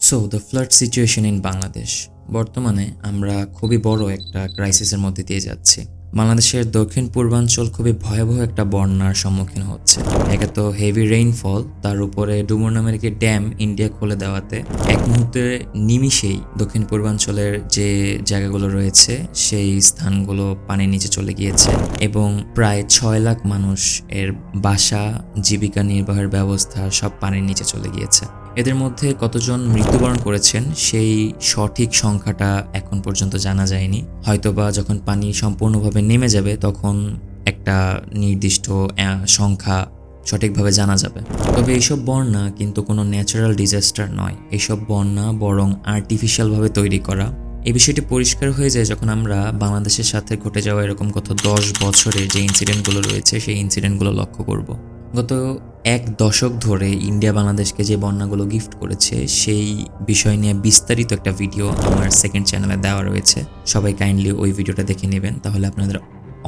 So the flood situation in Bangladesh. বর্তমানে আমরা খুবই বড় একটা ক্রাইসিসের মধ্যে দিয়ে যাচ্ছি। বাংলাদেশের দক্ষিণ পূর্বাঞ্চল খুবই ভয়াবহ একটা বন্যার সম্মুখীন হচ্ছে। একে তো হেভি রেইনফল, তার উপরে ডুমুর নামের একটি ড্যাম ইন্ডিয়া খুলে দেওয়াতে এক মুহূর্তে নিমিষেই দক্ষিণ পূর্বাঞ্চলের যে জায়গাগুলো রয়েছে সেই স্থানগুলো পানির নিচে চলে গিয়েছে এবং প্রায় 6 লাখ মানুষ এর বাসা, জীবিকা নির্বাহের ব্যবস্থা সব পানির নিচে চলে গিয়েছে। এদের মধ্যে কতজন মৃত্যুবরণ করেছেন সেই সঠিক সংখ্যাটা এখন পর্যন্ত জানা যায়নি। হয়তোবা যখন পানি সম্পূর্ণভাবে নেমে যাবে তখন একটা নির্দিষ্ট সংখ্যা সঠিকভাবে জানা যাবে। তবে এইসব বন্যা কিন্তু কোনো ন্যাচারাল ডিজাস্টার নয়, এইসব বন্যা বরং আর্টিফিশিয়ালভাবে তৈরি করা। এই বিষয়টি পরিষ্কার হয়ে যায় যখন আমরা বাংলাদেশের সাথে ঘটে যাওয়া এরকম গত 10 বছরে যে ইনসিডেন্টগুলো রয়েছে সেই ইনসিডেন্টগুলো লক্ষ্য করব। গত 1 দশক ধরে ইন্ডিয়া বাংলাদেশকে যে বন্যাগুলো গিফট করেছে সেই বিষয় নিয়ে বিস্তারিত একটা ভিডিও আমার সেকেন্ড চ্যানেলে দেওয়া রয়েছে। সবাই কাইন্ডলি ওই ভিডিওটা দেখে নেবেন, তাহলে আপনাদের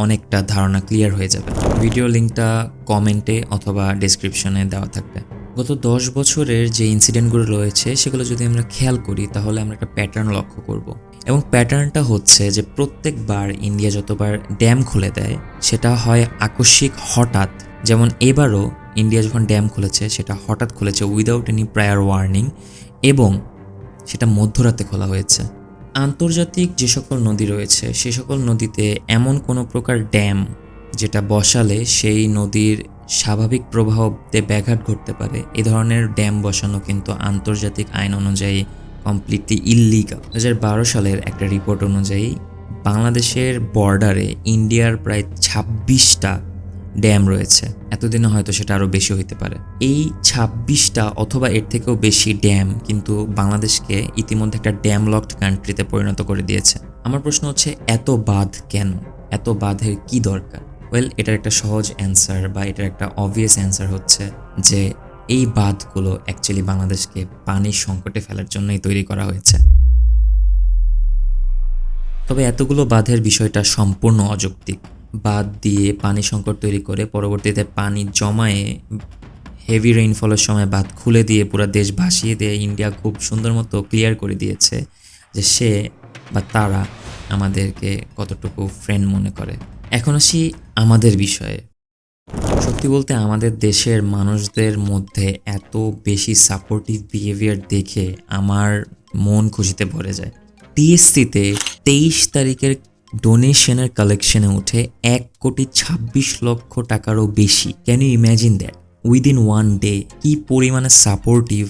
অনেকটা ধারণা ক্লিয়ার হয়ে যাবে। ভিডিও লিঙ্কটা কমেন্টে অথবা ডেসক্রিপশনে দেওয়া থাকবে। গত 10 বছরের যে ইনসিডেন্টগুলো রয়েছে সেগুলো যদি আমরা খেয়াল করি তাহলে আমরা একটা প্যাটার্ন লক্ষ্য করব। এবং প্যাটার্নটা হচ্ছে যে প্রত্যেকবার ইন্ডিয়া যতবার ড্যাম খুলে দেয় সেটা হয় আকস্মিক, হঠাৎ। যেমন এবারও ইন্ডিয়া যখন ড্যাম খুলেছে সেটা হঠাৎ খুলেছে, উইদাউট এনি প্রায়ার ওয়ার্নিং, এবং সেটা মধ্যরাতে খোলা হয়েছে। আন্তর্জাতিক যে সকল নদী রয়েছে সে সকল নদীতে এমন কোনো প্রকার ড্যাম যেটা বসালে সেই নদীর স্বাভাবিক প্রবাহতে ব্যাঘাত ঘটতে পারে, এ ধরনের ড্যাম বসানো কিন্তু আন্তর্জাতিক আইন অনুযায়ী কমপ্লিটলি ইললিগাল। 2012 সালের একটা রিপোর্ট অনুযায়ী বাংলাদেশের বর্ডারে ইন্ডিয়ার প্রায় 26টা ড্যাম রয়েছে। এতদিনে হয়তো সেটা আরও বেশি হইতে পারে। এই 26টা অথবা এর থেকেও বেশি ড্যাম কিন্তু বাংলাদেশকে ইতিমধ্যে একটা ড্যাম লকড কান্ট্রিতে পরিণত করে দিয়েছে। আমার প্রশ্ন হচ্ছে, এত বাঁধ কেন? এত বাঁধের কি দরকার? এটার একটা সহজ অ্যান্সার বা এটার একটা অবভিয়াস অ্যান্সার হচ্ছে যে এই বাঁধগুলো অ্যাকচুয়ালি বাংলাদেশকে পানির সংকটে ফেলার জন্যই তৈরি করা হয়েছে। তবে এতগুলো বাঁধের বিষয়টা সম্পূর্ণ অযৌক্তিক। বাঁধ দিয়ে পানি সংকট তৈরি করে পরবর্তীতে পানি জমায়ে হেভি রেইনফলের সময় বাঁধ খুলে দিয়ে পুরো দেশ ভাসিয়ে দিয়ে ইন্ডিয়া খুব সুন্দর মতো ক্লিয়ার করে দিয়েছে যে সে বা তারা আমাদেরকে কতটুকু ফ্রেন্ড মনে করে। এখন আসি আমাদের বিষয়ে। সত্যি বলতে আমাদের দেশের মানুষদের মধ্যে এত বেশি সাপোর্টিভ বিহেভিয়ার দেখে আমার মন খুশিতে ভরে যায়। টিএসসিতে 23 তারিখের ডোনেশনের কালেকশনে উঠে 1,26,00,000 টাকারও বেশি। Can you imagine that? Within 1 day কি পরিমাণে সাপোর্টিভ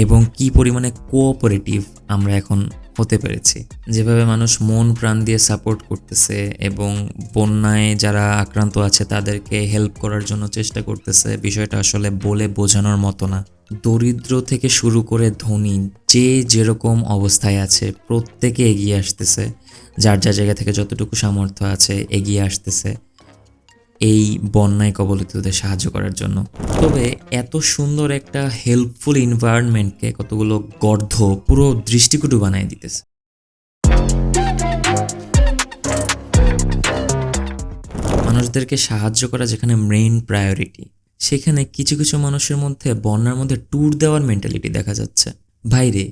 এবং কি পরিমাণে কোঅপারেটিভ আমরা এখন হতে পেরেছি। যেভাবে মানুষ মন প্রাণ দিয়ে সাপোর্ট করতেছে এবং বন্যায় যারা আক্রান্ত আছে তাদেরকে হেল্প করার জন্য চেষ্টা করতেছে, বিষয়টা আসলে বলে বোঝানোর মতো না। দরিদ্র থেকে শুরু করে ধনী যে যেরকম অবস্থায় আছে প্রত্যেকে এগিয়ে আসতেছে, যার যার জায়গা থেকে যতটুকু সামর্থ্য আছে এগিয়ে আসতেছে এই বন্যায় কবলিতদের সাহায্য করার জন্য। তবে এত সুন্দর একটা হেল্পফুল এনভায়রনমেন্টকে কতগুলো গর্ধ পুরো দৃষ্টিকটু বানিয়ে দিতেছে। মানুষদেরকে সাহায্য করা যেখানে মেইন প্রায়োরিটি, সেখানে কিছু কিছু মানুষের মধ্যে বন্যার মধ্যে ট্যুর দেওয়ার মেন্টালিটি দেখা যাচ্ছে। ভাইরে,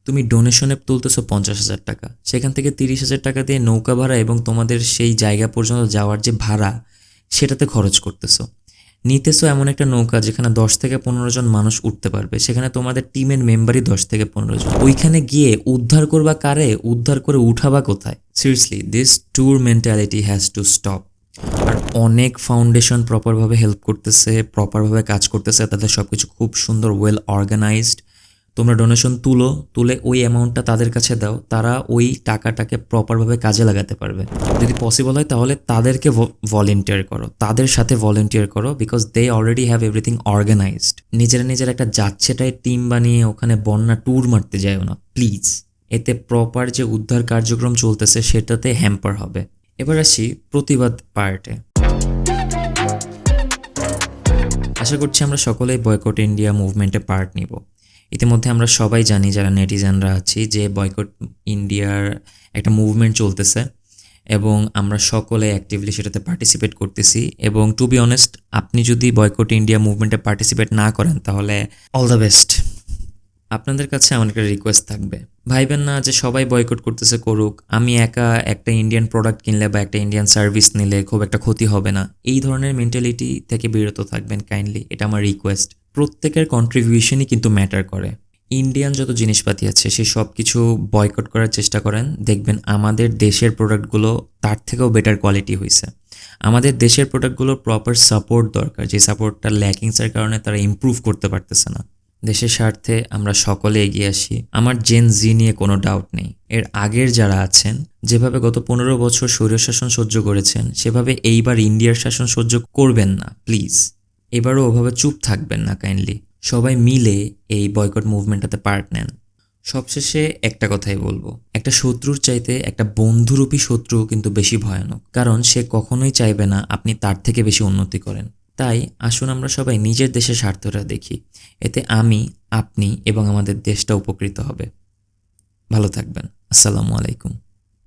তুমি ডোনেশনে তুলতেছো 50,000 টাকা, সেখান থেকে 30,000 টাকা দিয়ে নৌকা ভাড়া এবং তোমাদের সেই জায়গা পর্যন্ত যাওয়ার যে ভাড়া সেটাতে খরচ করতেছো। নিতেছো এমন একটা নৌকা যেখানে 10 থেকে 15 জন মানুষ উঠতে পারবে, সেখানে তোমাদের টিমের মেম্বারই 10 থেকে 15 জন। ওইখানে গিয়ে উদ্ধার করবা কারে? উদ্ধার করে উঠাবা কোথায়? Seriously, this tour mentality has to stop. আর অনেক ফাউন্ডেশন প্রপারভাবে হেল্প করতেছে, প্রপারভাবে কাজ করতেছে, তাদের সব কিছু খুব সুন্দর ওয়েল অর্গানাইজড। তোমরা ডোনেশন তুলে ওই অ্যামাউন্টটা তাদের কাছে দাও, তারা ওই টাকাটাকে প্রপারভাবে কাজে লাগাতে পারবে। যদি পসিবল হয় তাহলে তাদেরকে ভলেন্টিয়ার করো, তাদের সাথে ভলেন্টিয়ার করো, because they already have everything organised. নিজেরা একটা যাচ্ছেটাই টিম বানিয়ে ওখানে বন্যা ট্যুর মারতে যায়ও না প্লিজ। এতে প্রপার যে উদ্ধার কার্যক্রম চলতেছে সেটাতে হ্যাম্পার হবে। এবার আসি প্রতিবাদ পার্টে। আশা করছি আমরা সকলেই বয়কট ইন্ডিয়া মুভমেন্টে পার্ট নিব। ইতিমধ্যে আমরা সবাই জানি, যারা নেটিজেনরা আছি, যে বয়কট ইন্ডিয়ার একটা মুভমেন্ট চলতেছে এবং আমরা সকলে অ্যাক্টিভলি সেটাতে পার্টিসিপেট করতেছি। এবং টু বি অনেস্ট, আপনি যদি বয়কট ইন্ডিয়া মুভমেন্টে পার্টিসিপেট না করেন তাহলে অল দ্য বেস্ট। আপনাদের কাছে আমার একটা রিকোয়েস্ট থাকবে, ভাইবেন না যে সবাই বয়কট করতেছে করুক, আমি একা একটা ইন্ডিয়ান প্রোডাক্ট কিনলে বা একটা ইন্ডিয়ান সার্ভিস নিলে খুব একটা ক্ষতি হবে না, এই ধরনের মেন্টালিটি থেকে বিরত থাকবেন কাইন্ডলি, এটা আমার রিকোয়েস্ট। প্রত্যেকের কন্ট্রিবিউশনই কিন্তু ম্যাটার করে। ইন্ডিয়ান যত জিনিসপাতি আছে সেই সব কিছু বয়কট করার চেষ্টা করেন, দেখবেন আমাদের দেশের প্রোডাক্টগুলো তার থেকেও বেটার কোয়ালিটি হয়েছে। আমাদের দেশের প্রোডাক্টগুলোর প্রপার সাপোর্ট দরকার, যে সাপোর্টটা ল্যাকিংসের কারণে তারা ইমপ্রুভ করতে পারতেছে না। দেশের স্বার্থে আমরা সকলে এগিয়ে আসি, আমার জেন জি নিয়ে কোনো ডাউট নেই। এর আগের যারা আছেন যেভাবে গত 15 বছর স্বৈরশাসন সহ্য করেছেন, সেভাবে এইবার ইন্ডিয়ার শাসন সহ্য করবেন না প্লিজ। এবারও ওভাবে চুপ থাকবেন না কাইন্ডলি, সবাই মিলে এই বয়কট মুভমেন্টটাতে পার্ট নেন। সবশেষে একটা কথাই বলবো, একটা শত্রুর চাইতে একটা বন্ধুরূপী শত্রু কিন্তু বেশি ভয়ানক, কারণ সে কখনোই চাইবে না আপনি তার থেকে বেশি উন্নতি করেন। তাই আসুন আমরা সবাই নিজের দেশের স্বার্থটা দেখি, এতে আমি, আপনি এবং আমাদের দেশটা উপকৃত হবে। ভালো থাকবেন। আসসালামু আলাইকুম।